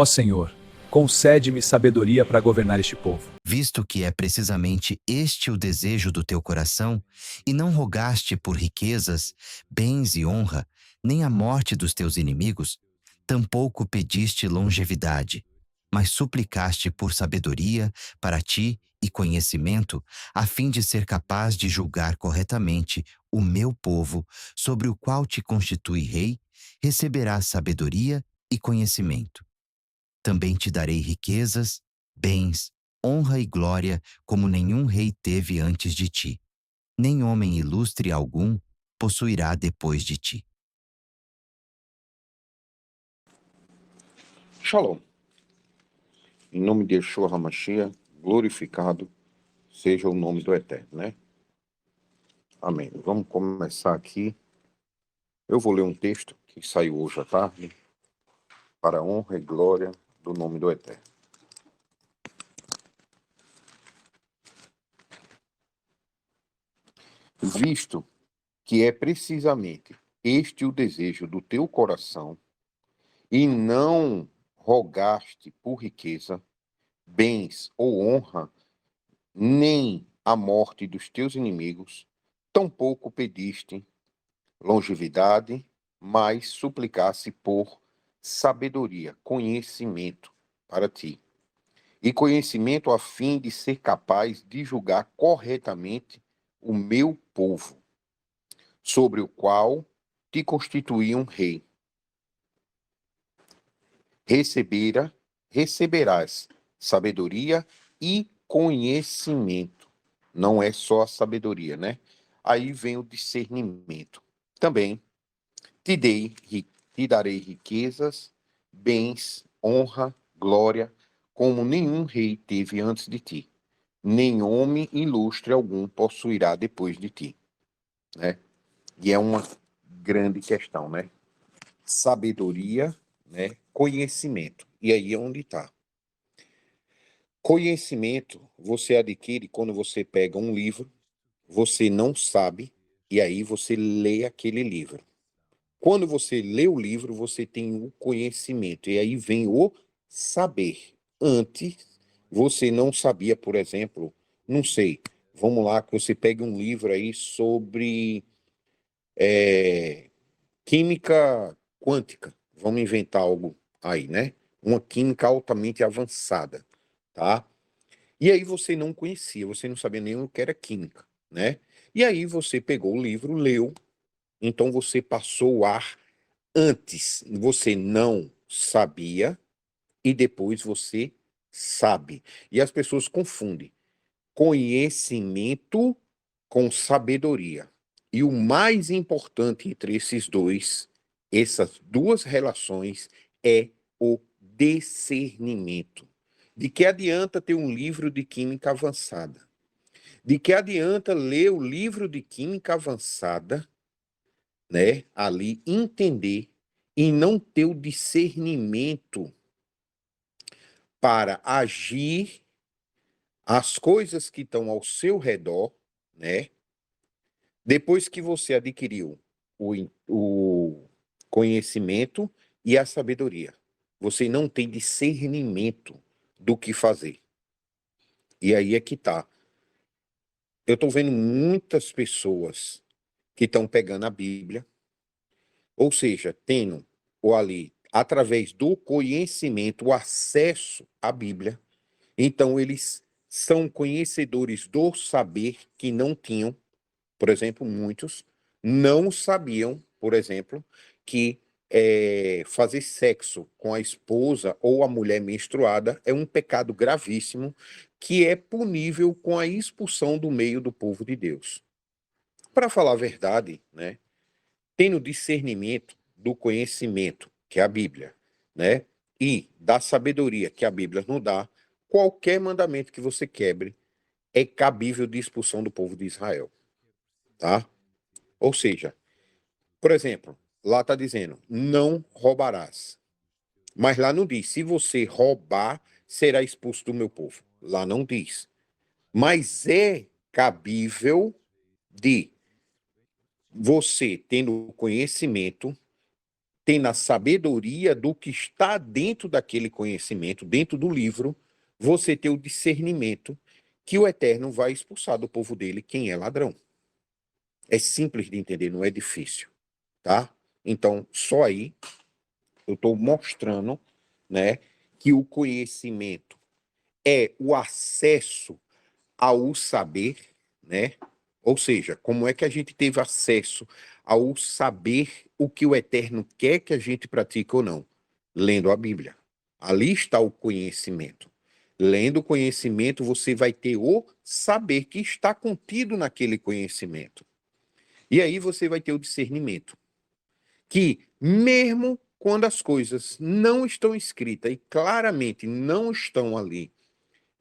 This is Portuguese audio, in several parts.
Ó Senhor, concede-me sabedoria para governar este povo. Visto que é precisamente este o desejo do teu coração, e não rogaste por riquezas, bens e honra, nem a morte dos teus inimigos, tampouco pediste longevidade, mas suplicaste por sabedoria para ti e conhecimento, a fim de ser capaz de julgar corretamente o meu povo, sobre o qual te constitui rei, receberás sabedoria e conhecimento. Também te darei riquezas, bens, honra e glória, como nenhum rei teve antes de ti, nem homem ilustre algum possuirá depois de ti. Shalom. Em nome de Yeshua HaMashiach, glorificado seja o nome do Eterno, né? Amém. Vamos começar aqui. Eu vou ler um texto que saiu hoje à tarde, para a honra e glória do nome do Eterno. Visto que é precisamente este o desejo do teu coração, e não rogaste por riqueza, bens ou honra, nem a morte dos teus inimigos, tampouco pediste longevidade, mas suplicasse por sabedoria, conhecimento para ti. E conhecimento a fim de ser capaz de julgar corretamente o meu povo, sobre o qual te constituí um rei. Receberás sabedoria e conhecimento. Não é só a sabedoria, né? Aí vem o discernimento. Também te darei riquezas, bens, honra, glória, como nenhum rei teve antes de ti, nem homem ilustre algum possuirá depois de ti, né? E é uma grande questão, né? Sabedoria, né? Conhecimento. E aí é onde está. Conhecimento você adquire quando você pega um livro, você não sabe, e aí você lê aquele livro. Quando você lê o livro, você tem o conhecimento, e aí vem o saber. Antes, você não sabia, por exemplo, não sei, vamos lá, que você pegue um livro aí sobre química quântica. Vamos inventar algo aí, né? Uma química altamente avançada, tá? E aí você não conhecia, você não sabia nem o que era química, né? E aí você pegou o livro, leu, então você passou a antes você não sabia e depois você sabe. E as pessoas confundem conhecimento com sabedoria. E o mais importante entre essas duas relações, é o discernimento. De que adianta ter um livro de química avançada? De que adianta ler o livro de química avançada, né, ali entender e não ter o discernimento para agir as coisas que estão ao seu redor, né? Depois que você adquiriu o conhecimento e a sabedoria, você não tem discernimento do que fazer. E aí é que tá. Eu estou vendo muitas pessoas que estão pegando a Bíblia, ou seja, tendo ou ali, através do conhecimento, o acesso à Bíblia. Então, eles são conhecedores do saber que não tinham. Por exemplo, muitos não sabiam, por exemplo, que fazer sexo com a esposa ou a mulher menstruada é um pecado gravíssimo que é punível com a expulsão do meio do povo de Deus. Para falar a verdade, né? Tendo discernimento do conhecimento, que é a Bíblia, né? E da sabedoria, que a Bíblia nos dá, qualquer mandamento que você quebre é cabível de expulsão do povo de Israel, tá? Ou seja, por exemplo, lá está dizendo, não roubarás. Mas lá não diz, se você roubar, será expulso do meu povo. Lá não diz. Mas é cabível de você, tendo conhecimento, tendo a sabedoria do que está dentro daquele conhecimento, dentro do livro, você ter o discernimento que o Eterno vai expulsar do povo dele quem é ladrão. É simples de entender, não é difícil, tá? Então, só aí eu estou mostrando, né, que o conhecimento é o acesso ao saber, né? Ou seja, como é que a gente teve acesso ao saber o que o Eterno quer que a gente pratique ou não? Lendo a Bíblia. Ali está o conhecimento. Lendo o conhecimento, você vai ter o saber que está contido naquele conhecimento. E aí você vai ter o discernimento. Que mesmo quando as coisas não estão escritas e claramente não estão ali,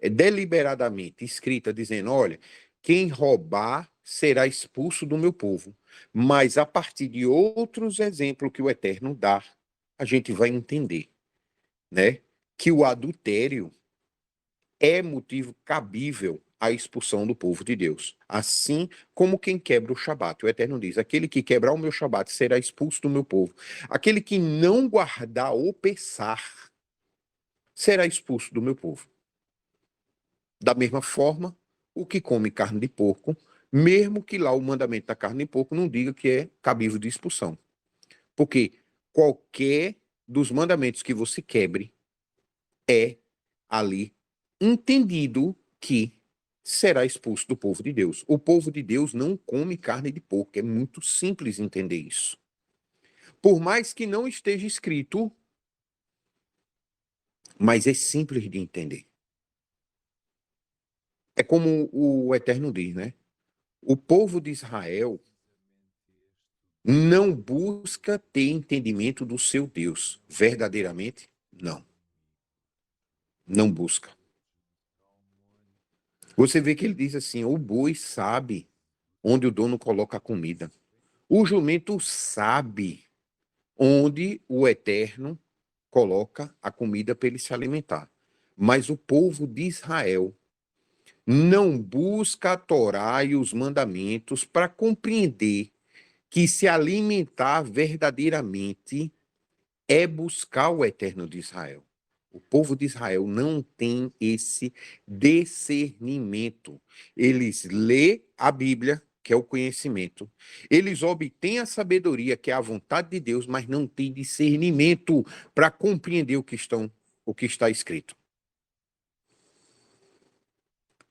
deliberadamente escrita, dizendo, olha, quem roubar será expulso do meu povo. Mas a partir de outros exemplos que o Eterno dá, a gente vai entender, né, que o adultério é motivo cabível à expulsão do povo de Deus. Assim como quem quebra o Shabat. O Eterno diz, aquele que quebrar o meu Shabat será expulso do meu povo. Aquele que não guardar o Pessar será expulso do meu povo. Da mesma forma, o que come carne de porco, mesmo que lá o mandamento da carne de porco não diga que é cabível de expulsão. Porque qualquer dos mandamentos que você quebre é ali entendido que será expulso do povo de Deus. O povo de Deus não come carne de porco. É muito simples entender isso. Por mais que não esteja escrito, mas é simples de entender. É como o Eterno diz, né? O povo de Israel não busca ter entendimento do seu Deus. Verdadeiramente, não. Não busca. Você vê que ele diz assim: o boi sabe onde o dono coloca a comida. O jumento sabe onde o Eterno coloca a comida para ele se alimentar. Mas o povo de Israel não busca a Torá e os mandamentos para compreender que se alimentar verdadeiramente é buscar o Eterno de Israel. O povo de Israel não tem esse discernimento. Eles lê a Bíblia, que é o conhecimento. Eles obtêm a sabedoria, que é a vontade de Deus, mas não têm discernimento para compreender o que está escrito.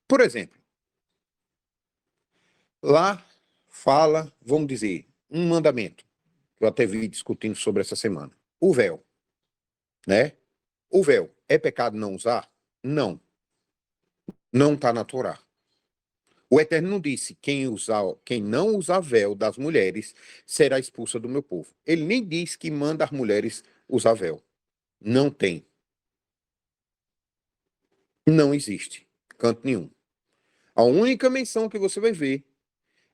Por exemplo, lá fala, vamos dizer, um mandamento, que eu até vi discutindo sobre essa semana. O véu, né? O véu, é pecado não usar? Não. Não está na Torá. O Eterno não disse, quem não usar véu das mulheres será expulsa do meu povo. Ele nem diz que manda as mulheres usar véu. Não tem. Não existe. Canto nenhum. A única menção que você vai ver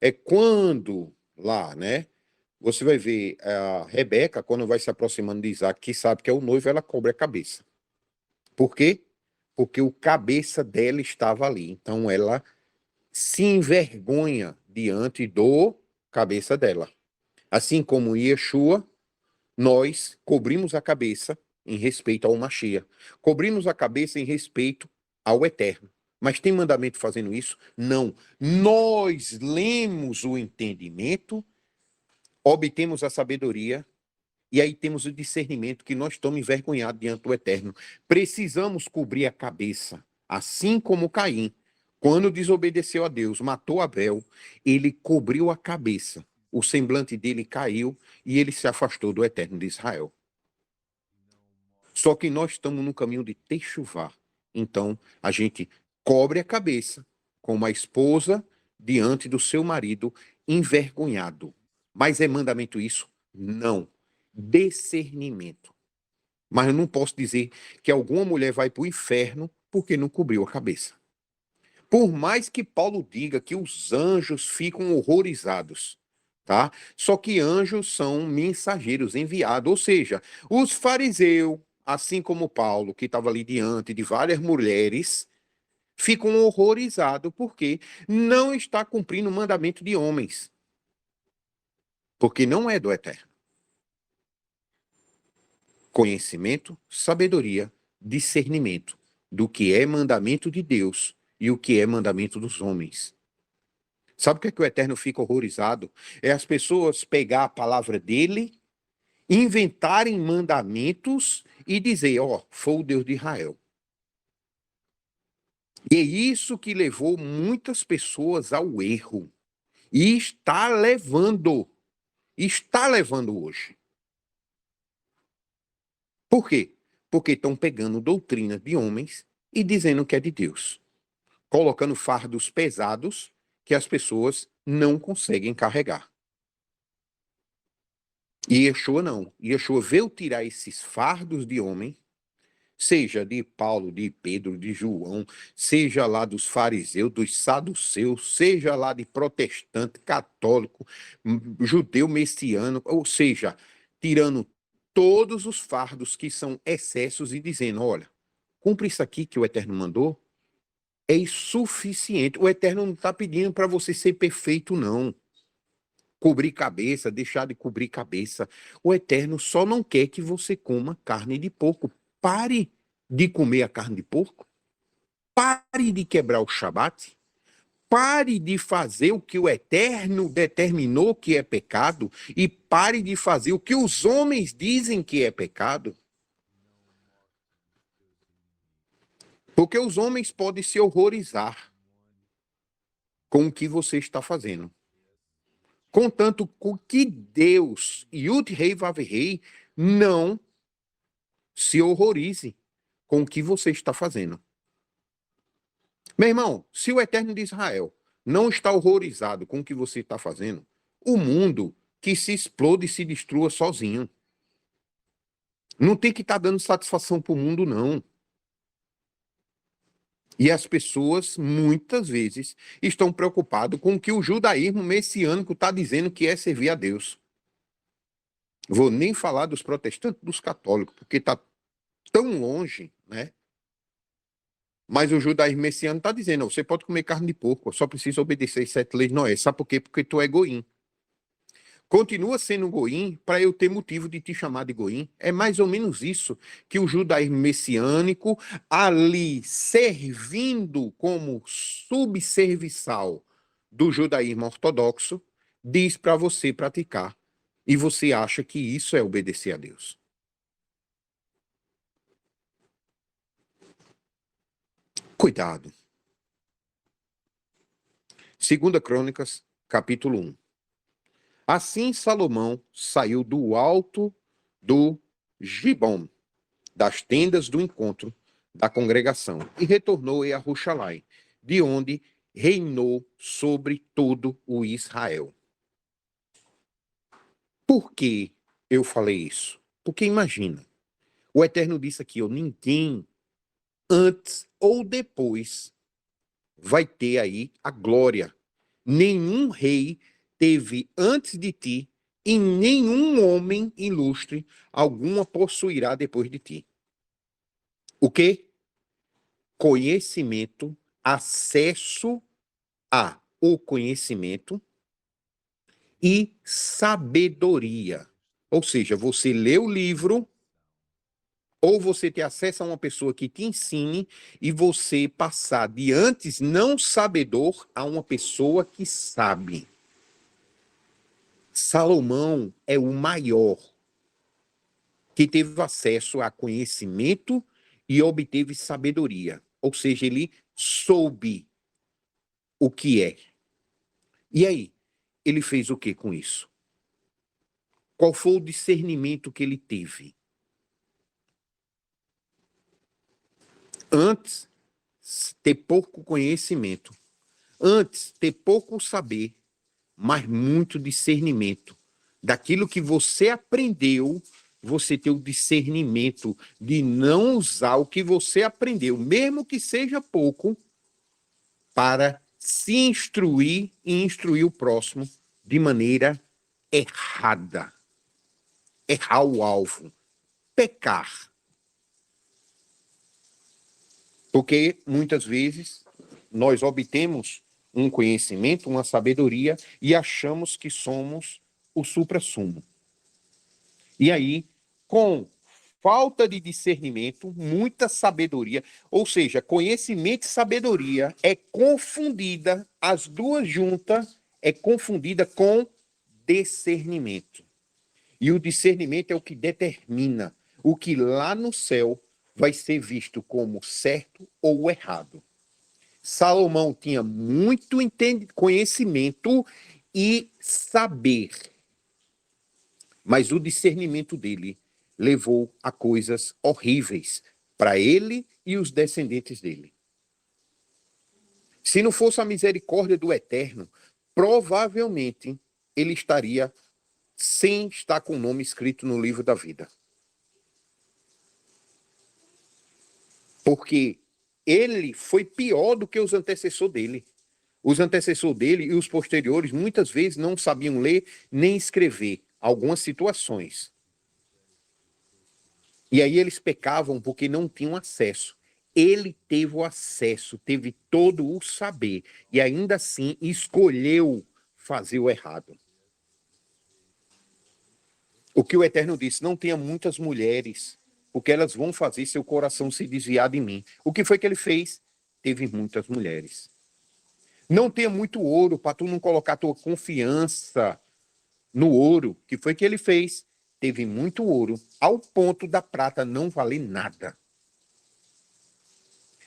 é quando lá, né? Você vai ver a Rebeca, quando vai se aproximando de Isaac, que sabe que é o noivo, ela cobre a cabeça. Por quê? Porque o cabeça dela estava ali. Então ela se envergonha diante do cabeça dela. Assim como Yeshua, nós cobrimos a cabeça em respeito ao Mashiach. Cobrimos a cabeça em respeito ao Eterno. Mas tem mandamento fazendo isso? Não. Nós lemos o entendimento, obtemos a sabedoria, e aí temos o discernimento que nós estamos envergonhados diante do Eterno. Precisamos cobrir a cabeça, assim como Caim, quando desobedeceu a Deus, matou Abel, ele cobriu a cabeça. O semblante dele caiu e ele se afastou do Eterno de Israel. Só que nós estamos no caminho de techuvá. Então, a gente cobre a cabeça como a esposa diante do seu marido envergonhado. Mas é mandamento isso? Não. Discernimento. Mas eu não posso dizer que alguma mulher vai para o inferno porque não cobriu a cabeça. Por mais que Paulo diga que os anjos ficam horrorizados, tá? Só que anjos são mensageiros enviados, ou seja, os fariseus, assim como Paulo, que estava ali diante de várias mulheres, ficam horrorizados porque não está cumprindo o mandamento de homens, porque não é do Eterno. Conhecimento, sabedoria, discernimento do que é mandamento de Deus e o que é mandamento dos homens. Sabe o que é que o Eterno fica horrorizado? É as pessoas pegar a palavra dele, inventarem mandamentos e dizer, ó, foi o Deus de Israel. E é isso que levou muitas pessoas ao erro. E está levando hoje. Por quê? Porque estão pegando doutrina de homens e dizendo que é de Deus. Colocando fardos pesados que as pessoas não conseguem carregar. E Yeshua não. Yeshua veio tirar esses fardos de homem, seja de Paulo, de Pedro, de João, seja lá dos fariseus, dos saduceus, seja lá de protestante, católico, judeu messiano, ou seja, tirando todos os fardos que são excessos e dizendo, olha, cumpre isso aqui que o Eterno mandou, é insuficiente. O Eterno não está pedindo para você ser perfeito, não. Cobrir cabeça, deixar de cobrir cabeça. O Eterno só não quer que você coma carne de porco. Pare de comer a carne de porco. Pare de quebrar o Shabat. Pare de fazer o que o Eterno determinou que é pecado e pare de fazer o que os homens dizem que é pecado. Porque os homens podem se horrorizar com o que você está fazendo. Contanto com que Deus, Yud Rei Vav Rei, não se horrorize com o que você está fazendo. Meu irmão, se o Eterno de Israel não está horrorizado com o que você está fazendo, o mundo que se explode e se destrua sozinho. Não tem que estar dando satisfação para o mundo, não. E as pessoas, muitas vezes, estão preocupadas com o que o judaísmo messiânico está dizendo que é servir a Deus. Vou nem falar dos protestantes, dos católicos, porque está tão longe, né? Mas o judaísmo messiânico está dizendo, você pode comer carne de porco, só precisa obedecer as 7 leis de Noé. Sabe por quê? Porque tu é goim. Continua sendo goim para eu ter motivo de te chamar de goim. É mais ou menos isso que o judaísmo messiânico, ali servindo como subserviçal do judaísmo ortodoxo, diz para você praticar. E você acha que isso é obedecer a Deus. Cuidado. 2 Crônicas, capítulo 1. Assim Salomão saiu do alto do Gibom, das tendas do encontro da congregação, e retornou a Jerusalém, de onde reinou sobre todo o Israel. Por que eu falei isso? Porque imagina, o Eterno disse aqui, ninguém antes ou depois vai ter aí a glória. Nenhum rei teve antes de ti, e nenhum homem ilustre alguma possuirá depois de ti. O quê? Conhecimento, acesso a o conhecimento e sabedoria. Ou seja, você lê o livro ou você ter acesso a uma pessoa que te ensine e você passar de antes não sabedor a uma pessoa que sabe. Salomão é o maior que teve acesso a conhecimento e obteve sabedoria. Ou seja, ele soube o que é. E aí, ele fez o que com isso? Qual foi o discernimento que ele teve? Antes, ter pouco conhecimento. Antes, ter pouco saber, mas muito discernimento. Daquilo que você aprendeu, você ter o discernimento de não usar o que você aprendeu, mesmo que seja pouco, para se instruir e instruir o próximo de maneira errada. Errar o alvo. Pecar. Porque muitas vezes nós obtemos um conhecimento, uma sabedoria e achamos que somos o suprassumo. E aí, com falta de discernimento, muita sabedoria, ou seja, conhecimento e sabedoria é confundida, as duas juntas é confundida com discernimento. E o discernimento é o que determina o que lá no céu vai ser visto como certo ou errado. Salomão tinha muito conhecimento e saber, mas o discernimento dele levou a coisas horríveis para ele e os descendentes dele. Se não fosse a misericórdia do Eterno, provavelmente ele estaria sem estar com o nome escrito no livro da vida. Porque ele foi pior do que os antecessores dele. Os antecessores dele e os posteriores muitas vezes não sabiam ler nem escrever algumas situações. E aí eles pecavam porque não tinham acesso. Ele teve o acesso, teve todo o saber e ainda assim escolheu fazer o errado. O que o Eterno disse, não tenha muitas mulheres, porque elas vão fazer seu coração se desviar de mim. O que foi que ele fez? Teve muitas mulheres. Não tenha muito ouro para tu não colocar tua confiança no ouro. O que foi que ele fez? Teve muito ouro, ao ponto da prata não valer nada.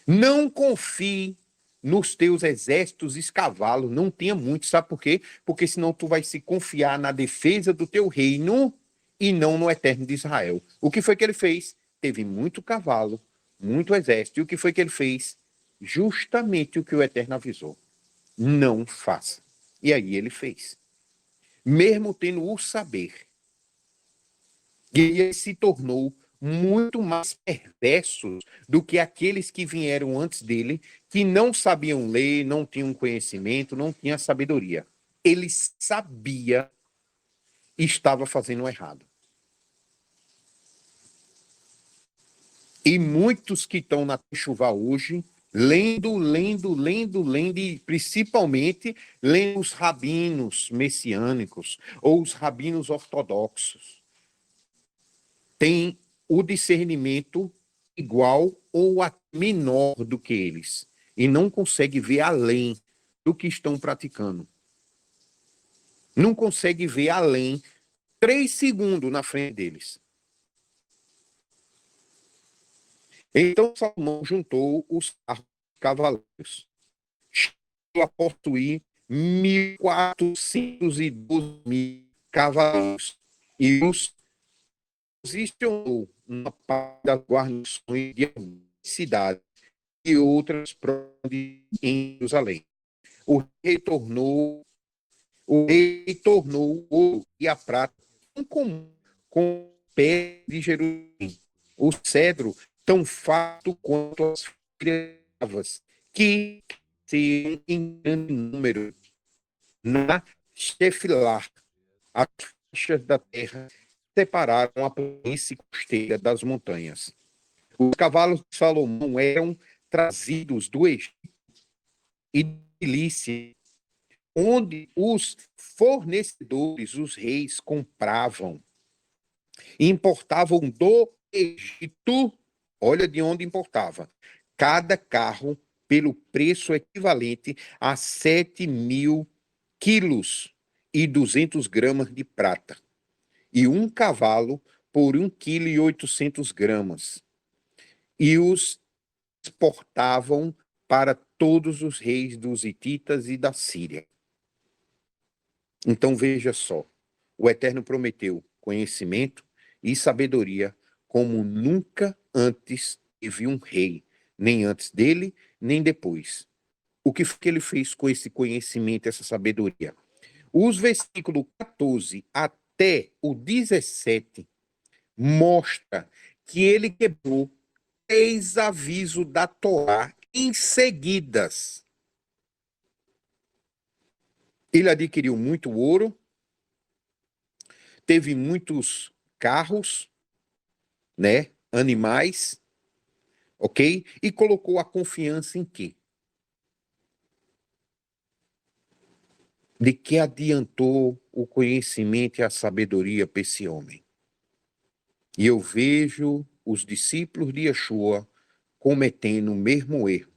Não confie nos teus exércitos e cavalos, não tenha muito, sabe por quê? Porque senão tu vai se confiar na defesa do teu reino e não no Eterno de Israel. O que foi que ele fez? Teve muito cavalo, muito exército. E o que foi que ele fez? Justamente o que o Eterno avisou. Não faça. E aí ele fez. Mesmo tendo o saber. E ele se tornou muito mais perverso do que aqueles que vieram antes dele, que não sabiam ler, não tinham conhecimento, não tinham sabedoria. Ele sabia e estava fazendo errado. E muitos que estão na chuva hoje, lendo, e principalmente lendo os rabinos messiânicos ou os rabinos ortodoxos, tem o discernimento igual ou menor do que eles e não consegue ver além do que estão praticando. Não consegue ver além 3 segundos na frente deles. Então Salomão juntou os carros cavaleiros, chegou a possuir 1.412 cavaleiros e os posicionou numa parte das guarnições de cidade e outras em Jerusalém. O rei tornou o ouro e a prata em comum com o pé de Jerusalém. O cedro tão farto quanto as folhas que se em grande número na Shefilar, as faixas da terra separaram a planície costeira das montanhas. Os cavalos de Salomão eram trazidos do Egito e de Lícia, onde os fornecedores, os reis, compravam e importavam do Egito, olha de onde importava, cada carro pelo preço equivalente a 7.000 quilos e 200 gramas de prata, e um cavalo por 1,8 kg. E os exportavam para todos os reis dos hititas e da Síria. Então veja só, o Eterno prometeu conhecimento e sabedoria como nunca antes teve um rei, nem antes dele, nem depois. O que foi que ele fez com esse conhecimento, essa sabedoria? Os versículos 14 até o 17 mostra que ele quebrou 3 avisos da Torá em seguidas. Ele adquiriu muito ouro, teve muitos carros, né, animais, ok? E colocou a confiança em quê? De que adiantou o conhecimento e a sabedoria para esse homem? E eu vejo os discípulos de Yeshua cometendo o mesmo erro,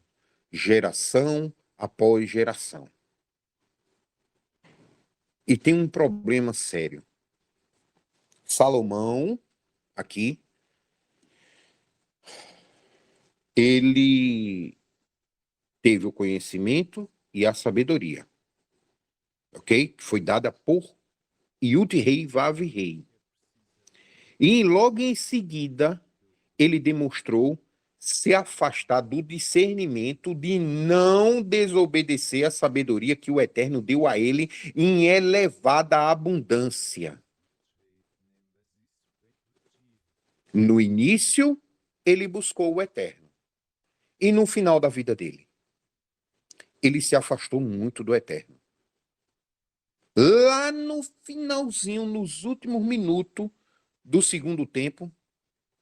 geração após geração. E tem um problema sério. Salomão, aqui, ele teve o conhecimento e a sabedoria, ok? Que foi dada por Yud-Rei Vav-Rei. E logo em seguida, ele demonstrou se afastar do discernimento de não desobedecer a sabedoria que o Eterno deu a ele em elevada abundância. No início, ele buscou o Eterno. E no final da vida dele, ele se afastou muito do Eterno. Lá no finalzinho, nos últimos minutos do segundo tempo,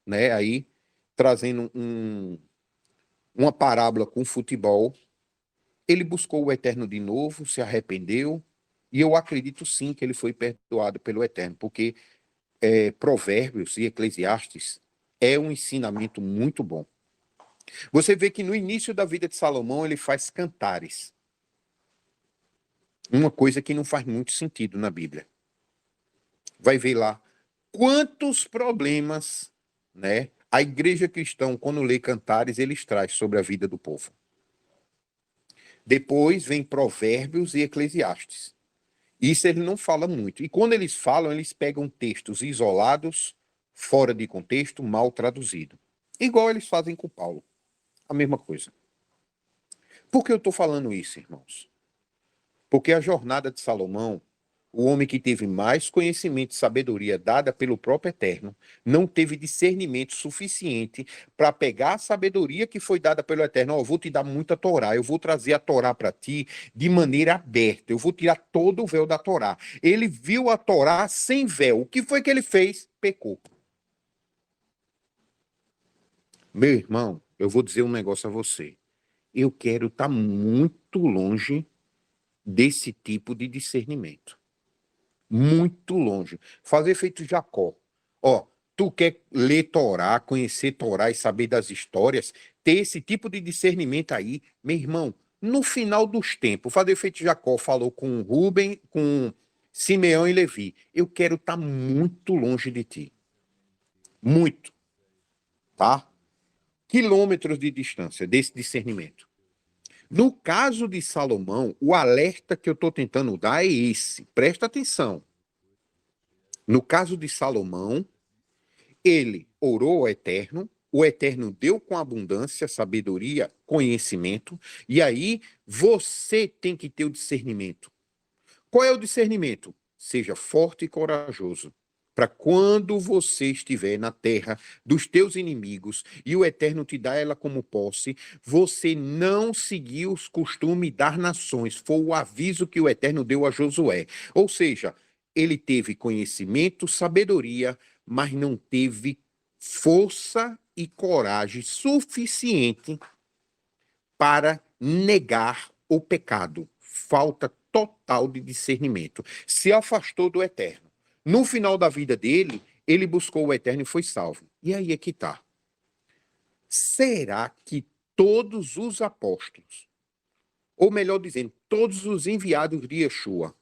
né, aí trazendo uma parábola com futebol, ele buscou o Eterno de novo, se arrependeu, e eu acredito sim que ele foi perdoado pelo Eterno, porque Provérbios e Eclesiastes é um ensinamento muito bom. Você vê que no início da vida de Salomão ele faz cantares. Uma coisa que não faz muito sentido na Bíblia. Vai ver lá quantos problemas, né, a igreja cristã, quando lê cantares, eles traz sobre a vida do povo. Depois vem Provérbios e Eclesiastes. Isso ele não fala muito. E quando eles falam, eles pegam textos isolados, fora de contexto, mal traduzido. Igual eles fazem com Paulo. A mesma coisa. Por que eu estou falando isso, irmãos? Porque a jornada de Salomão, o homem que teve mais conhecimento e sabedoria dada pelo próprio Eterno, não teve discernimento suficiente para pegar a sabedoria que foi dada pelo Eterno. Eu vou te dar muita Torá, eu vou trazer a Torá para ti de maneira aberta, eu vou tirar todo o véu da Torá. Ele viu a Torá sem véu. O que foi que ele fez? Pecou. Meu irmão, eu vou dizer um negócio a você. Eu quero estar muito longe desse tipo de discernimento. Muito longe. Fazer feito Jacó. Ó, tu quer ler Torá, conhecer Torá e saber das histórias, ter esse tipo de discernimento aí, meu irmão, no final dos tempos, fazer feito Jacó falou com Rubem, com Simeão e Levi. Eu quero estar muito longe de ti. Muito, tá? Quilômetros de distância desse discernimento. No caso de Salomão, o alerta que eu estou tentando dar é esse. Presta atenção. No caso de Salomão, ele orou ao Eterno, o Eterno deu com abundância, sabedoria, conhecimento, e aí você tem que ter o discernimento. Qual é o discernimento? Seja forte e corajoso, para quando você estiver na terra dos teus inimigos e o Eterno te dá ela como posse, você não seguir os costumes das nações. Foi o aviso que o Eterno deu a Josué. Ou seja, ele teve conhecimento, sabedoria, mas não teve força e coragem suficiente para negar o pecado. Falta total de discernimento. Se afastou do Eterno. No final da vida dele, ele buscou o Eterno e foi salvo. E aí é que está. Será que todos os apóstolos, ou melhor dizendo, todos os enviados de Yeshua,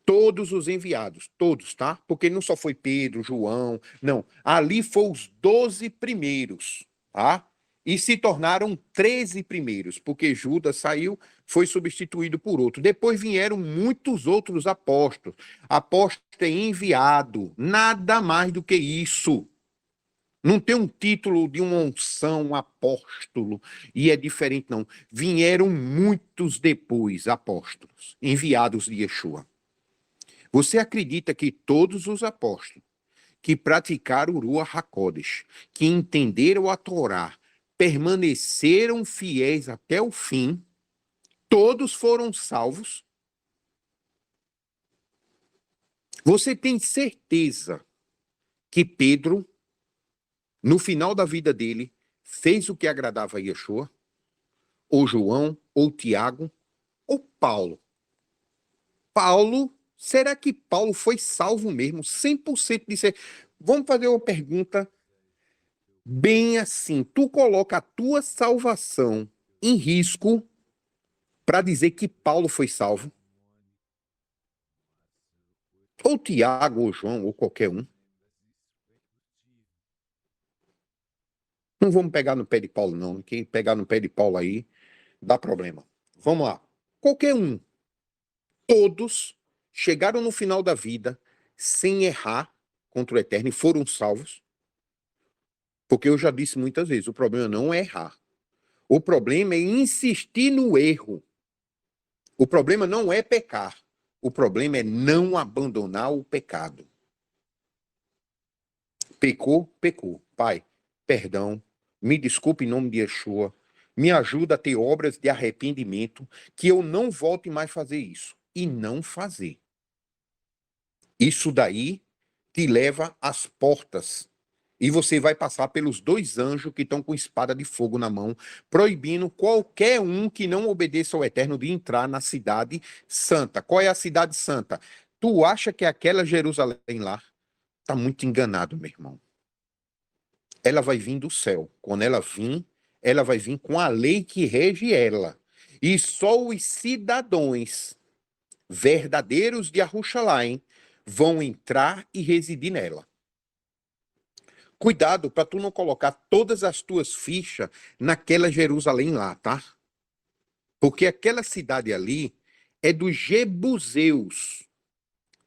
todos os enviados, todos, tá? Porque não só foi Pedro, João, não. Ali foram os 12 primeiros, tá? E se tornaram 13 primeiros, porque Judas saiu, foi substituído por outro. Depois vieram muitos outros apóstolos. Apóstolo é enviado, nada mais do que isso. Não tem um título de uma unção, um apóstolo, e é diferente, não. Vieram muitos depois apóstolos, enviados de Yeshua. Você acredita que todos os apóstolos que praticaram o Ruach HaKodesh, que entenderam a Torá, permaneceram fiéis até o fim, todos foram salvos? Você tem certeza que Pedro, no final da vida dele, fez o que agradava a Yeshua? Ou João, ou Tiago, ou Paulo? Paulo, será que Paulo foi salvo mesmo, 100% de ser? Vamos fazer uma pergunta bem assim. Tu coloca a tua salvação em risco para dizer que Paulo foi salvo? Ou Tiago, ou João, ou qualquer um? Não vamos pegar no pé de Paulo, não. Quem pegar no pé de Paulo aí, dá problema. Vamos lá. Qualquer um. Todos chegaram no final da vida sem errar contra o Eterno e foram salvos. Porque eu já disse muitas vezes, o problema não é errar. O problema é insistir no erro. O problema não é pecar. O problema é não abandonar o pecado. Pecou, pecou. Pai, perdão, me desculpe em nome de Yeshua, me ajuda a ter obras de arrependimento, que eu não volte mais a fazer isso. E não fazer. Isso daí te leva às portas. E você vai passar pelos 2 anjos que estão com espada de fogo na mão, proibindo qualquer um que não obedeça ao Eterno de entrar na cidade santa. Qual é a cidade santa? Tu acha que é aquela Jerusalém lá? Tá muito enganado, meu irmão. Ela vai vir do céu. Quando ela vai vir com a lei que rege ela. E só os cidadãos verdadeiros de Jerusalém vão entrar e residir nela. Cuidado para tu não colocar todas as tuas fichas naquela Jerusalém lá, tá? Porque aquela cidade ali é dos Jebuseus.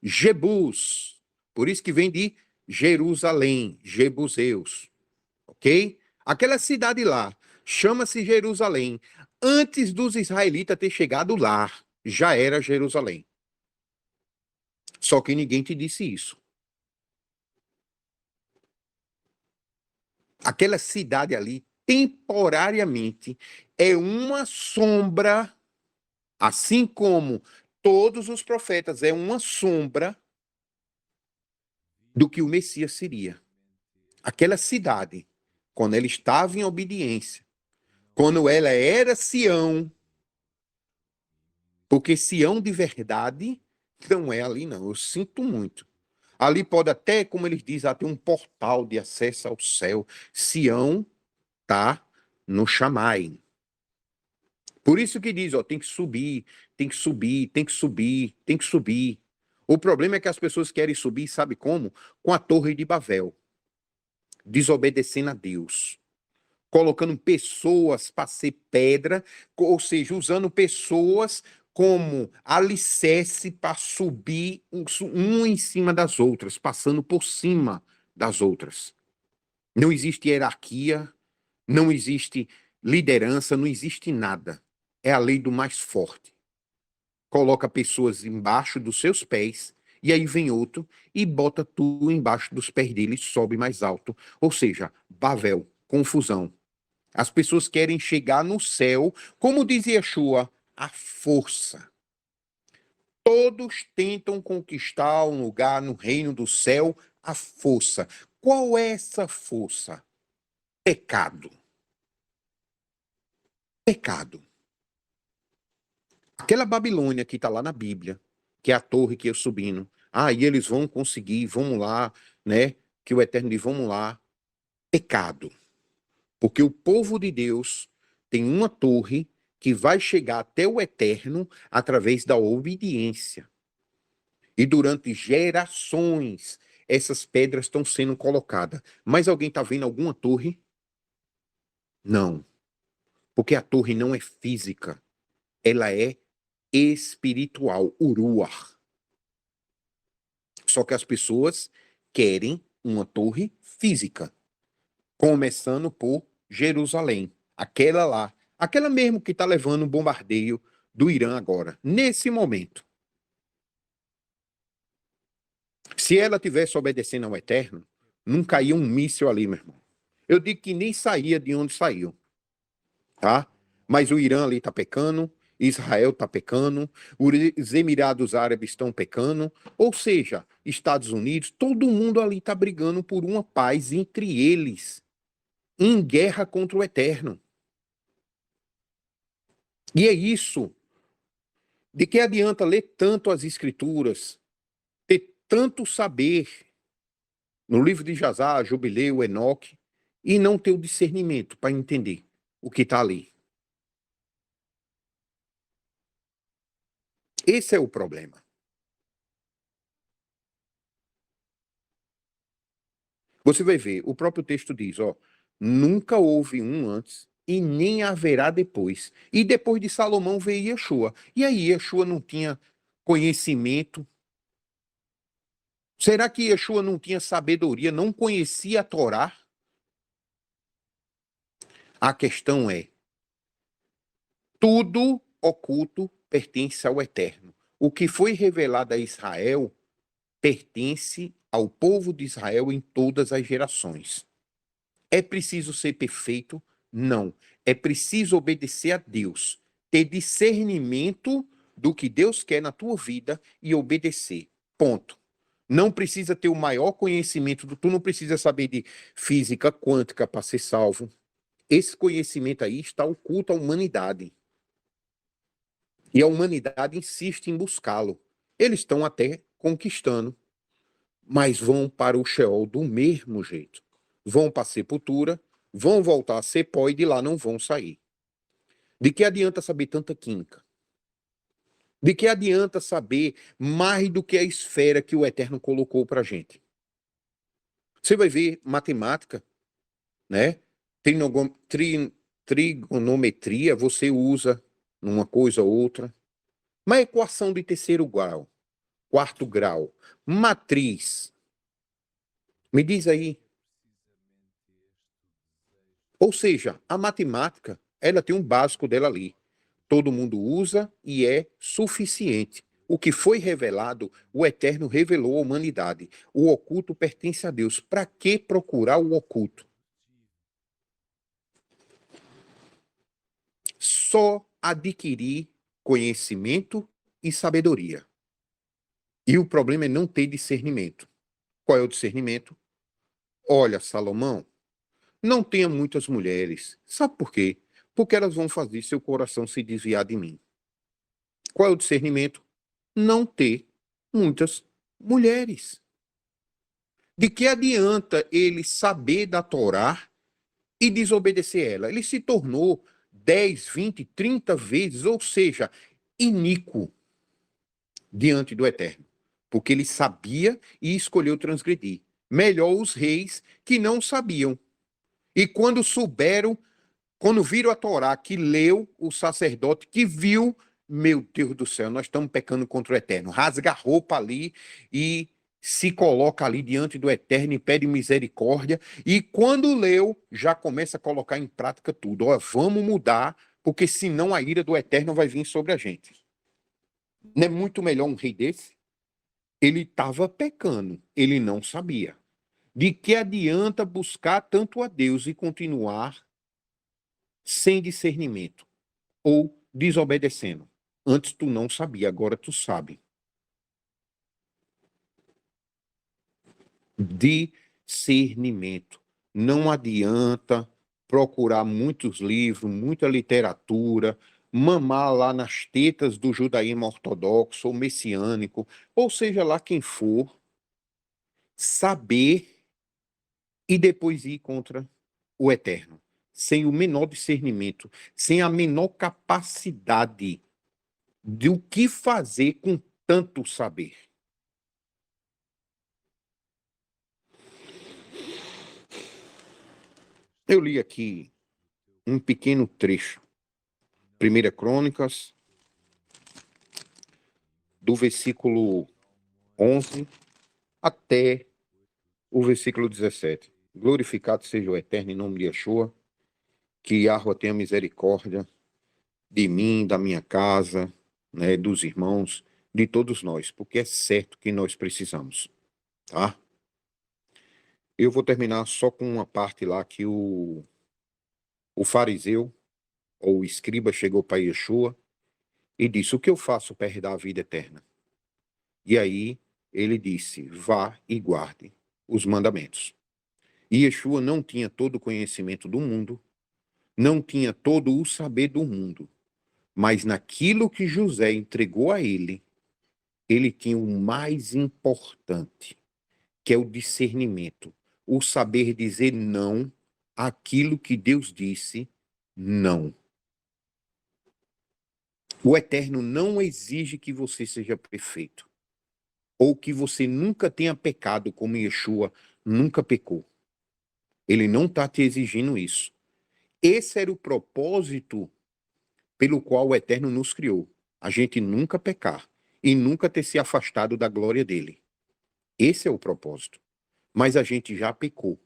Jebus. Por isso que vem de Jerusalém, Jebuseus. Ok? Aquela cidade lá chama-se Jerusalém. Antes dos israelitas ter chegado lá, já era Jerusalém. Só que ninguém te disse isso. Aquela cidade ali, temporariamente, é uma sombra, assim como todos os profetas, é uma sombra do que o Messias seria. Aquela cidade, quando ela estava em obediência, quando ela era Sião, porque Sião de verdade não é ali, não. Eu sinto muito. Ali pode até, como eles dizem, ter um portal de acesso ao céu. Sião tá no Chamai. Por isso que diz, ó, tem que subir, tem que subir, tem que subir, tem que subir. O problema é que as pessoas querem subir, sabe como? Com a Torre de Babel, desobedecendo a Deus, colocando pessoas para ser pedra, ou seja, usando pessoas como alicerce para subir um em cima das outras, passando por cima das outras. Não existe hierarquia, não existe liderança, não existe nada. É a lei do mais forte. Coloca pessoas embaixo dos seus pés, e aí vem outro e bota tu embaixo dos pés dele e sobe mais alto. Ou seja, Babel, confusão. As pessoas querem chegar no céu, como dizia Yeshua, à força. Todos tentam conquistar um lugar no reino do céu à força. Qual é essa força? Pecado. Pecado. Aquela Babilônia que está lá na Bíblia, que é a torre que eu subindo. Ah, e eles vão conseguir, vamos lá, né? Que o Eterno diz, vamos lá. Pecado. Porque o povo de Deus tem uma torre que vai chegar até o Eterno através da obediência. E durante gerações, essas pedras estão sendo colocadas. Mas alguém está vendo alguma torre? Não. Porque a torre não é física. Ela é espiritual, uruar. Só que as pessoas querem uma torre física. Começando por Jerusalém. Aquela lá. Aquela mesmo que está levando o bombardeio do Irã agora. Nesse momento. Se ela tivesse obedecendo ao Eterno, não caía um míssil ali, meu irmão. Eu digo que nem saía de onde saiu, tá? Mas o Irã ali está pecando, Israel está pecando, os Emirados Árabes estão pecando, ou seja, Estados Unidos, todo mundo ali está brigando por uma paz entre eles, em guerra contra o Eterno. E é isso. De que adianta ler tanto as Escrituras, ter tanto saber, no livro de Jazar, Jubileu, Enoque, e não ter o discernimento para entender o que está ali. Esse é o problema. Você vai ver, o próprio texto diz, ó, nunca houve um antes e nem haverá depois. E depois de Salomão veio Yeshua. E aí Yeshua não tinha conhecimento? Será que Yeshua não tinha sabedoria, não conhecia a Torá? A questão é, tudo oculto pertence ao Eterno. O que foi revelado a Israel pertence ao povo de Israel em todas as gerações. É preciso ser perfeito? Não. É preciso obedecer a Deus, ter discernimento do que Deus quer na tua vida e obedecer. Ponto. Não precisa ter o maior conhecimento, tu não precisa saber de física quântica para ser salvo. Esse conhecimento aí está oculto à humanidade. E a humanidade insiste em buscá-lo. Eles estão até conquistando, mas vão para o Sheol do mesmo jeito. Vão para a sepultura, vão voltar a ser pó e de lá não vão sair. De que adianta saber tanta química? De que adianta saber mais do que a esfera que o Eterno colocou para a gente? Você vai ver matemática, né? Trigonometria você usa numa coisa ou outra. Mas equação de terceiro grau, quarto grau, matriz, me diz aí. Ou seja, a matemática, ela tem um básico dela ali. Todo mundo usa e é suficiente. O que foi revelado, o Eterno revelou à humanidade. O oculto pertence a Deus. Para que procurar o oculto? Só adquirir conhecimento e sabedoria. E o problema é não ter discernimento. Qual é o discernimento? Olha, Salomão, não tenha muitas mulheres. Sabe por quê? Porque elas vão fazer seu coração se desviar de mim. Qual é o discernimento? Não ter muitas mulheres. De que adianta ele saber da Torá e desobedecer ela? Ele se tornou 10, 20, 30 vezes, ou seja, iníquo diante do Eterno. Porque ele sabia e escolheu transgredir. Melhor os reis que não sabiam. E quando souberam, quando viram a Torá, que leu o sacerdote, que viu, meu Deus do céu, nós estamos pecando contra o Eterno. Rasga a roupa ali e se coloca ali diante do Eterno e pede misericórdia. E quando leu, já começa a colocar em prática tudo. Ó, vamos mudar, porque senão a ira do Eterno vai vir sobre a gente. Não é muito melhor um rei desse? Ele estava pecando, ele não sabia. De que adianta buscar tanto a Deus e continuar sem discernimento ou desobedecendo? Antes tu não sabia, agora tu sabe. Discernimento. Não adianta procurar muitos livros, muita literatura, mamar lá nas tetas do judaísmo ortodoxo ou messiânico, ou seja lá quem for, saber e depois ir contra o Eterno, sem o menor discernimento, sem a menor capacidade de o que fazer com tanto saber. Eu li aqui um pequeno trecho, 1 Crônicas, do versículo 11 até o versículo 17. Glorificado seja o Eterno em nome de Yeshua, que Yahweh tenha misericórdia de mim, da minha casa, né, dos irmãos, de todos nós, porque é certo que nós precisamos, tá? Eu vou terminar só com uma parte lá que o fariseu, ou o escriba, chegou para Yeshua e disse, o que eu faço para herdar a vida eterna? E aí ele disse, vá e guarde os mandamentos. E Yeshua não tinha todo o conhecimento do mundo, não tinha todo o saber do mundo, mas naquilo que José entregou a ele tinha o mais importante, que é o discernimento, o saber dizer não àquilo que Deus disse não. O Eterno não exige que você seja perfeito, ou que você nunca tenha pecado, como Yeshua nunca pecou. Ele não está te exigindo isso. Esse era o propósito pelo qual o Eterno nos criou. A gente nunca pecar e nunca ter se afastado da glória dele. Esse é o propósito. Mas a gente já pecou.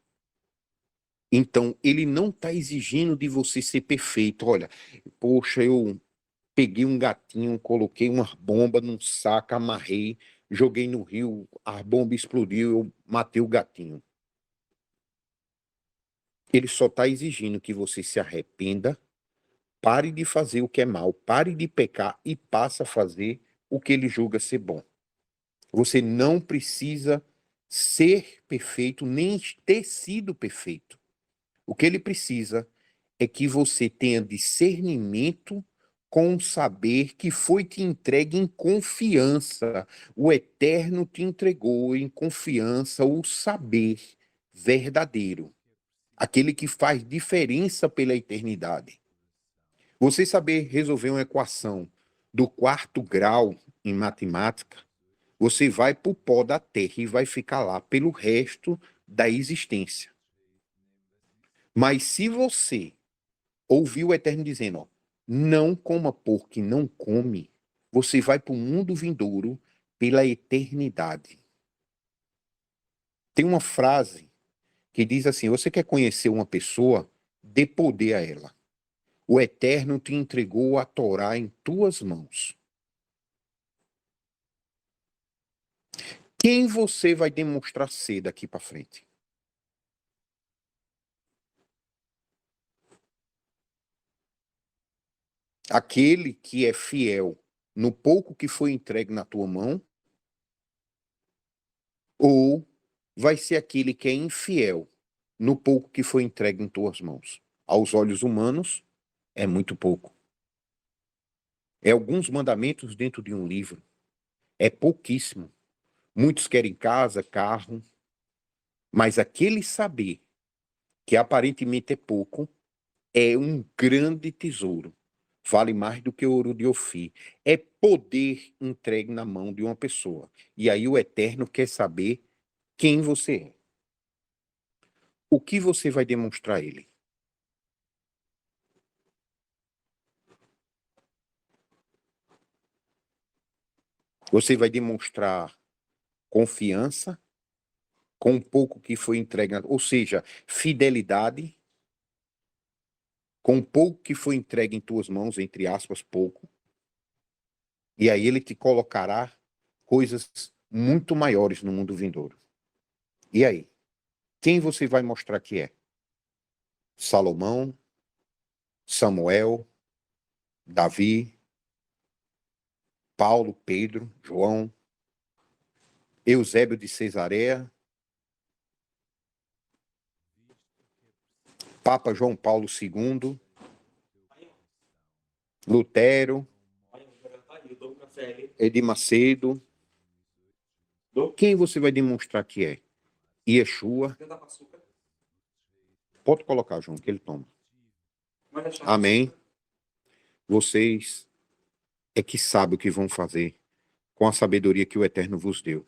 Então, ele não está exigindo de você ser perfeito. Olha, poxa, eu peguei um gatinho, coloquei uma bomba num saco, amarrei, joguei no rio, a bomba explodiu, eu matei o gatinho. Ele só está exigindo que você se arrependa, pare de fazer o que é mal, pare de pecar e passe a fazer o que ele julga ser bom. Você não precisa ser perfeito, nem ter sido perfeito. O que ele precisa é que você tenha discernimento com o saber que foi te entregue em confiança. O Eterno te entregou em confiança o saber verdadeiro, aquele que faz diferença pela eternidade. Você saber resolver uma equação do 4º grau em matemática, você vai para o pó da Terra e vai ficar lá pelo resto da existência. Mas se você ouvir o Eterno dizendo, ó, não coma porco e não come, você vai para o mundo vindouro pela eternidade. Tem uma frase que diz assim, você quer conhecer uma pessoa, dê poder a ela. O Eterno te entregou a Torá em tuas mãos. Quem você vai demonstrar ser daqui para frente? Aquele que é fiel no pouco que foi entregue na tua mão? Ou vai ser aquele que é infiel no pouco que foi entregue em tuas mãos? Aos olhos humanos, é muito pouco. É alguns mandamentos dentro de um livro. É pouquíssimo. Muitos querem casa, carro, mas aquele saber, que aparentemente é pouco, é um grande tesouro. Vale mais do que ouro de Ofir. É poder entregue na mão de uma pessoa. E aí o Eterno quer saber quem você é. O que você vai demonstrar a ele? Você vai demonstrar confiança com o pouco que foi entregue, ou seja, fidelidade com o pouco que foi entregue em tuas mãos, entre aspas, pouco. E aí ele te colocará coisas muito maiores no mundo vindouro. E aí? Quem você vai mostrar que é? Salomão, Samuel, Davi, Paulo, Pedro, João, Eusébio de Cesareia, Papa João Paulo II, Lutero, Edir Macedo. Quem você vai demonstrar que é? Yeshua. Pode colocar, João, que ele toma. Amém. Vocês é que sabem o que vão fazer com a sabedoria que o Eterno vos deu.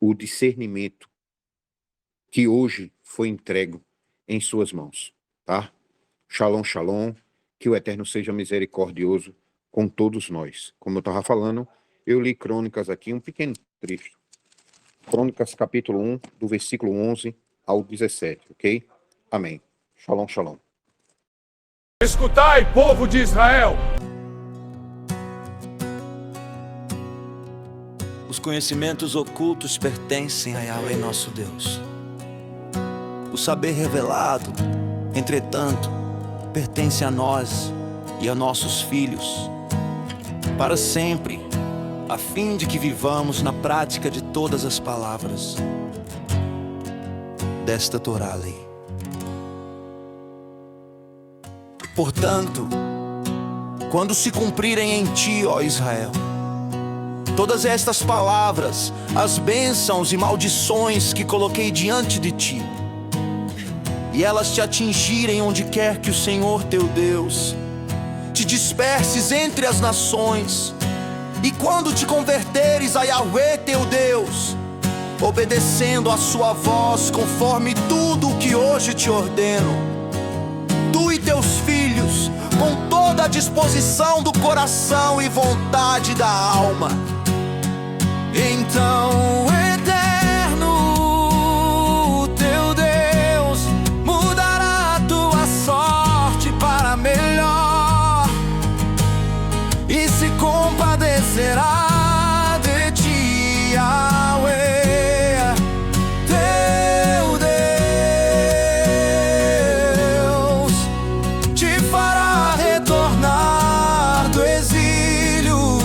O discernimento que hoje foi entregue em suas mãos, tá? Shalom, shalom. Que o Eterno seja misericordioso com todos nós. Como eu estava falando, eu li Crônicas aqui, um pequeno trecho. Crônicas, capítulo 1, do versículo 11 ao 17, ok? Amém. Shalom, shalom. Escutai, povo de Israel! Os conhecimentos ocultos pertencem a Yahweh nosso Deus. O saber revelado, entretanto, pertence a nós e a nossos filhos, para sempre, a fim de que vivamos na prática de todas as palavras desta Torá lei. Portanto, quando se cumprirem em ti, ó Israel, todas estas palavras, as bênçãos e maldições que coloquei diante de ti, e elas te atingirem onde quer que o Senhor teu Deus te disperses entre as nações, e quando te converteres a Yahweh teu Deus, obedecendo a sua voz conforme tudo o que hoje te ordeno, tu e teus filhos, com toda a disposição do coração e vontade da alma, então o Eterno, teu Deus, mudará a tua sorte para melhor e se compadecerá de ti, Yahweh, teu Deus, te fará retornar do exílio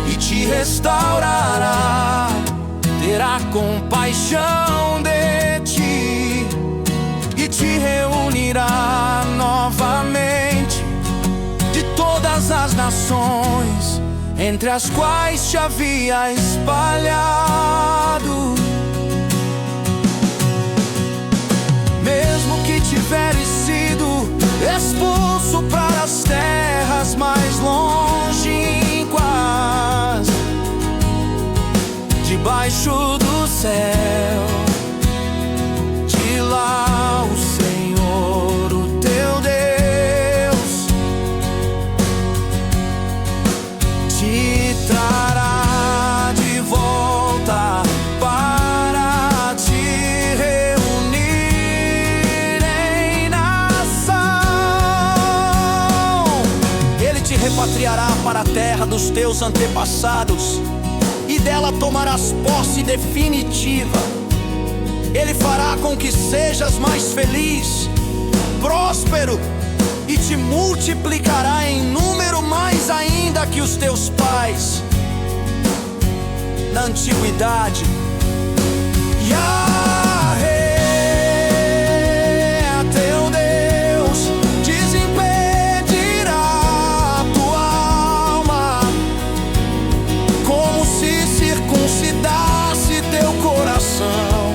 e te restaurará, terá compaixão de ti e te reunirá novamente de todas as nações entre as quais te havia espalhado. Mesmo que tiveres sido expulso para as terras mais longínquas, debaixo do céu, de lá o Senhor, o teu Deus, te trará de volta para te reunir em nação. Ele te repatriará para a terra dos teus antepassados, e dela tomarás posse definitiva. Ele fará com que sejas mais feliz, próspero, e te multiplicará em número mais ainda que os teus pais na antiguidade. Yahweh, teu Deus, desimpedirá a tua alma, como se circuncidasse teu coração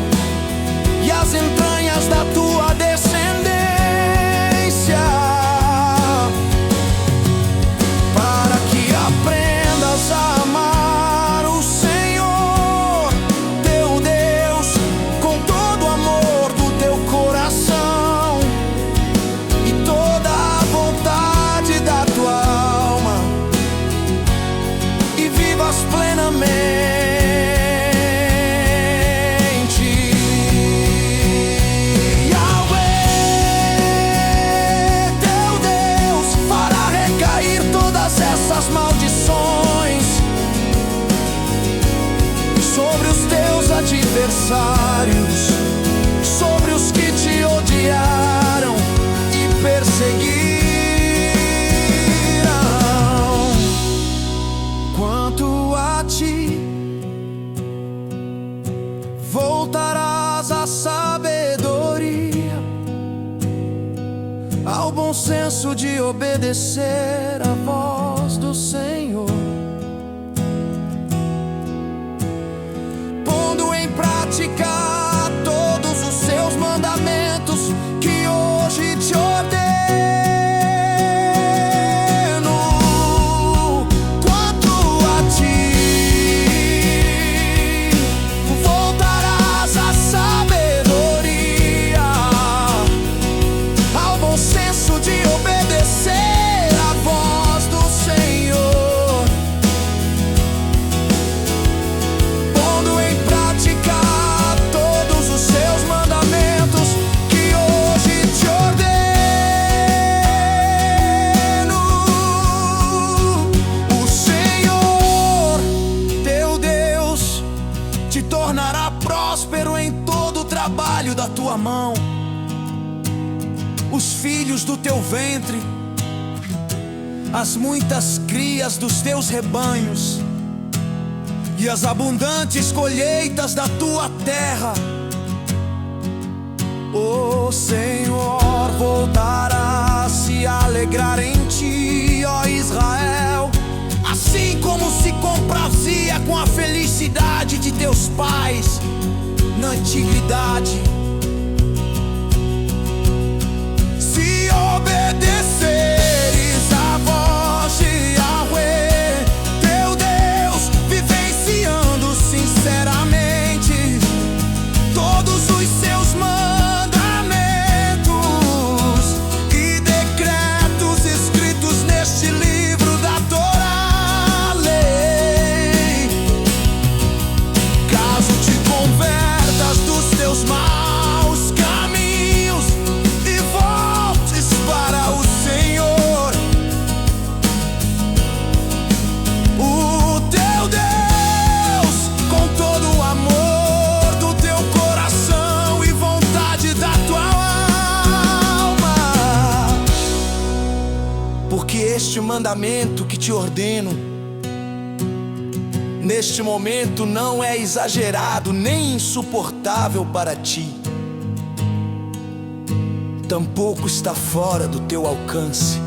e as entranhas da tua descendência, para que aprendas a amar o Senhor teu Deus com todo o amor do teu coração e toda a vontade da tua alma, e vivas plenamente. Maldições sobre os teus adversários, sobre os que te odiaram e perseguiram. Quanto a ti, voltarás à sabedoria, ao bom senso de obedecer a voz do Senhor, pondo em prática todos os seus mandamentos que hoje te ordeno. Quanto a ti, voltarás à sabedoria, ao bom senso de obedecer a voz do Senhor, pondo em prática todos os seus mandamentos que hoje te ordeno. O Senhor teu Deus te tornará próspero em todo o trabalho da tua mão, os filhos do teu ventre, as muitas crias dos teus rebanhos e as abundantes colheitas da tua terra. O Senhor voltará a se alegrar em ti, ó Israel, assim como se felicidade de teus pais na antiguidade. Se obedeceres à voz de Yahweh, teu Deus, vivenciando sinceramente todos os seus mandamentos e decretos escritos neste livro da Torá, lei. Caso te convertas dos teus maus caminhos e voltes para o Senhor, o teu Deus, com todo o amor do teu coração e vontade da tua alma. Porque este mandamento que te ordeno neste momento não é exagerado nem insuportável para ti, tampouco está fora do teu alcance.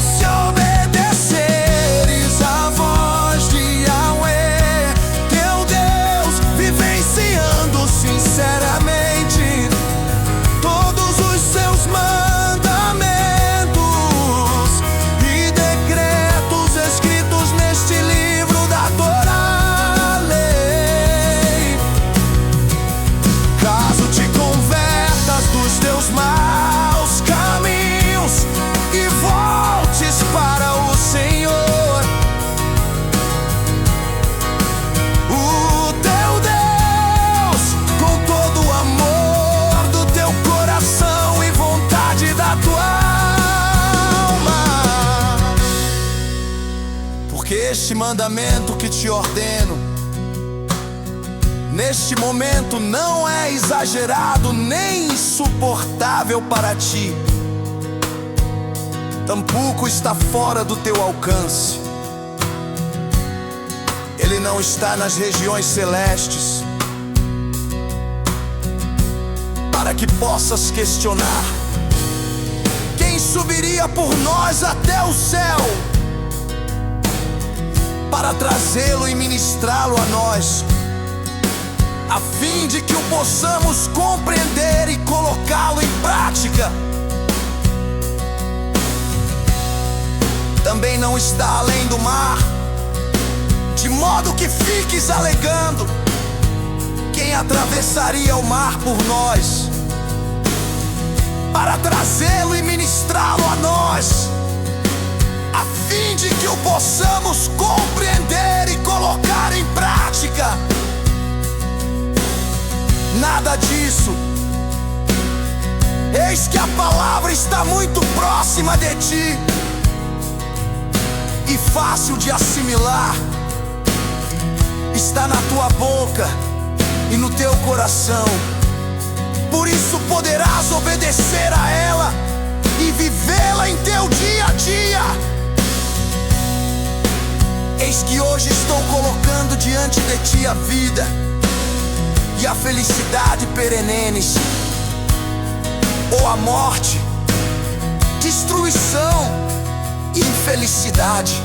Se obedeceres à voz de Yahweh, teu Deus, vivenciando sinceramente todos os seus mandamentos e decretos escritos neste livro da Torá, lei. Caso te convertas dos teus maus caminhos e voltes para o Senhor, o teu Deus, com todo o amor do teu coração e vontade da tua alma. Porque este mandamento que te ordeno neste momento não é exagerado nem insuportável para ti, tampouco está fora do teu alcance. Ele não está nas regiões celestes, para que possas questionar: quem subiria por nós até o céu para trazê-lo e ministrá-lo a nós, a fim de que o possamos compreender e colocá-lo em prática? Também não está além do mar, de modo que fiques alegando: quem atravessaria o mar por nós para trazê-lo e ministrá-lo a nós, a fim de que o possamos compreender e colocar em prática? Nada disso. Eis que a palavra está muito próxima de ti e fácil de assimilar. Está na tua boca e no teu coração. Por isso poderás obedecer a ela e vivê-la em teu dia a dia. Eis que hoje estou colocando diante de ti a vida e a felicidade perenenes, ou a morte, destruição e infelicidade.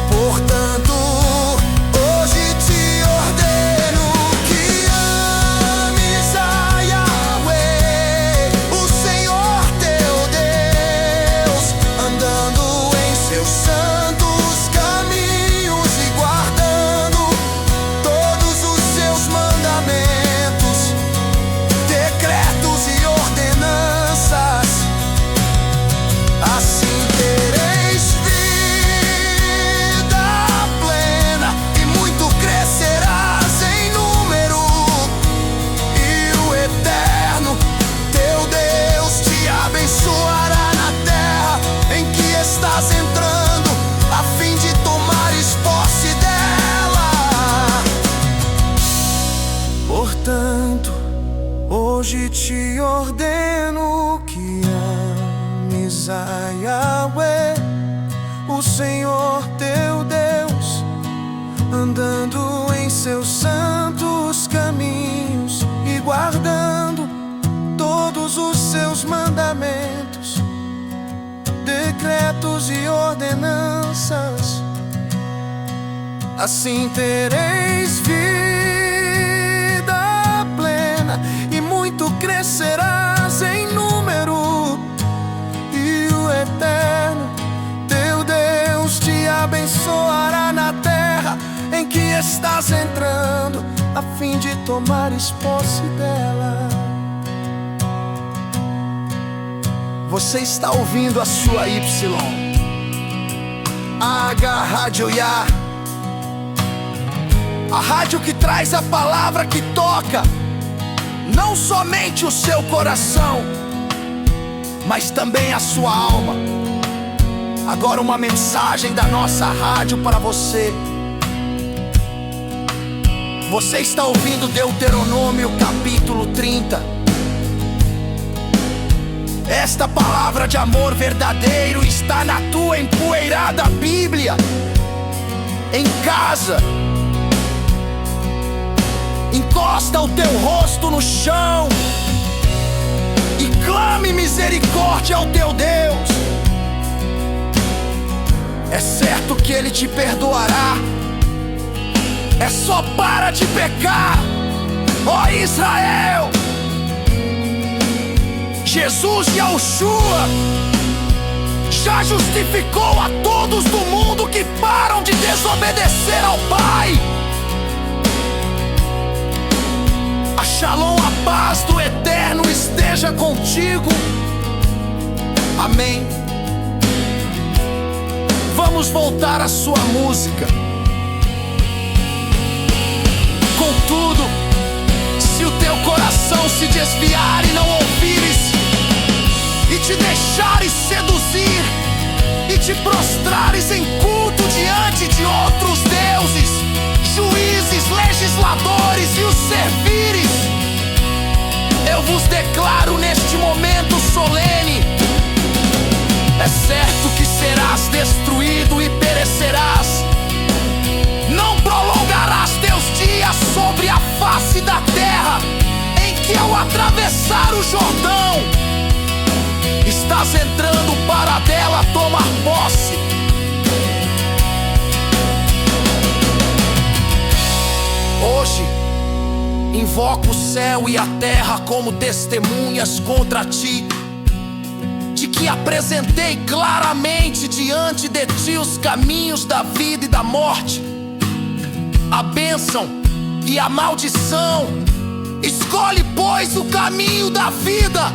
Portanto, hoje te ordeno que ames a Yahweh, o Senhor teu Deus, andando em seus santos caminhos e guardando todos os seus mandamentos, decretos e ordenanças, as mandamentos e ordenanças, assim tereis vida plena, e muito crescerás em número, e o eterno teu Deus te abençoará na terra em que estás entrando, a fim de tomares posse dela. Você está ouvindo a sua Y, H Rádio Ya, a rádio que traz a palavra que toca não somente o seu coração, mas também a sua alma. Agora uma mensagem da nossa rádio para você. Você está ouvindo Deuteronômio capítulo 30. Esta palavra de amor verdadeiro está na tua empoeirada Bíblia, em casa. Encosta o teu rosto no chão e clame misericórdia ao teu Deus. É certo que Ele te perdoará. É só para de pecar, ó Israel. Jesus Yahushua já justificou a todos do mundo que param de desobedecer ao Pai. A Shalom, a paz do Eterno esteja contigo. Amém. Vamos voltar à sua música. Contudo, se o teu coração se desviar e não ouvires, e te deixares seduzir, e te prostrares em culto diante de outros deuses, juízes, legisladores, e os servires, eu vos declaro neste momento solene: é certo que serás destruído e perecerás. Não prolongarás teus dias sobre a face da terra, em que ao atravessar o Jordão, estás entrando para dela tomar posse. Hoje invoco o céu e a terra como testemunhas contra ti, de que apresentei claramente diante de ti os caminhos da vida e da morte, a bênção e a maldição. Escolhe, pois, o caminho da vida,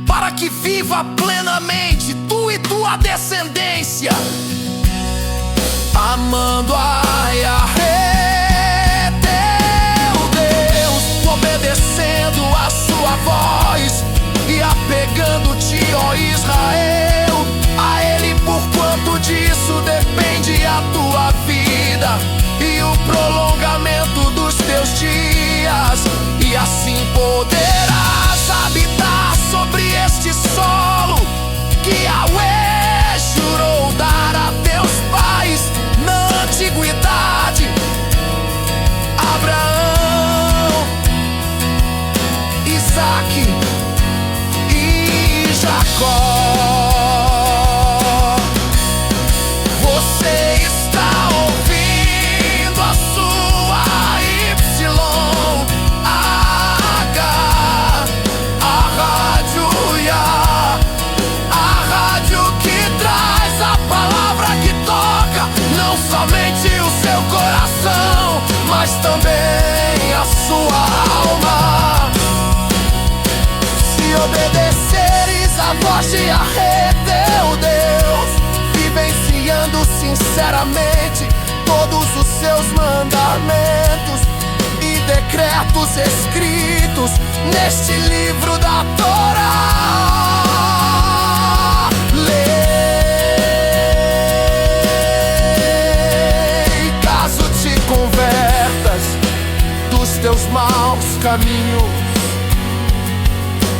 para que viva plenamente tu e tua descendência, amando a Yahvé teu Deus, obedecendo a sua voz e apegando-te, ó Israel, a Ele, porquanto disso depende a tua vida e o prolongamento dos teus dias, e assim poderás habitar sobre este solo que Yahvé jurou dar a teus pais na antiguidade, Abraão, Isaque e Jacó. Você está ouvindo a sua YH, a Rádio Ya, a rádio que traz a palavra que toca não somente o seu coração, mas também a sua alma. Se obedeceres a voz de Yahvé teu Deus, vivenciando sinceramente todos os seus mandamentos e decretos escritos neste livro da Torá, lei, caso te convertas dos teus maus caminhos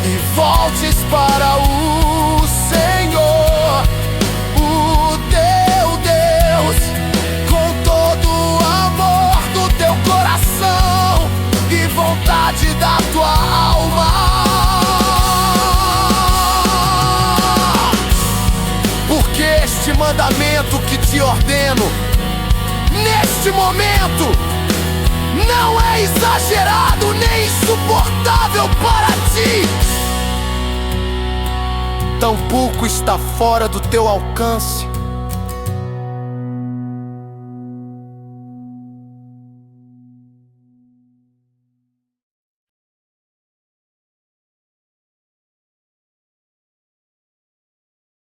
e voltes para o Senhor, o teu Deus, com todo o amor do teu coração e vontade da tua alma. Porque este neste momento não é exagerado nem insuportável para ti, tampouco está fora do teu alcance.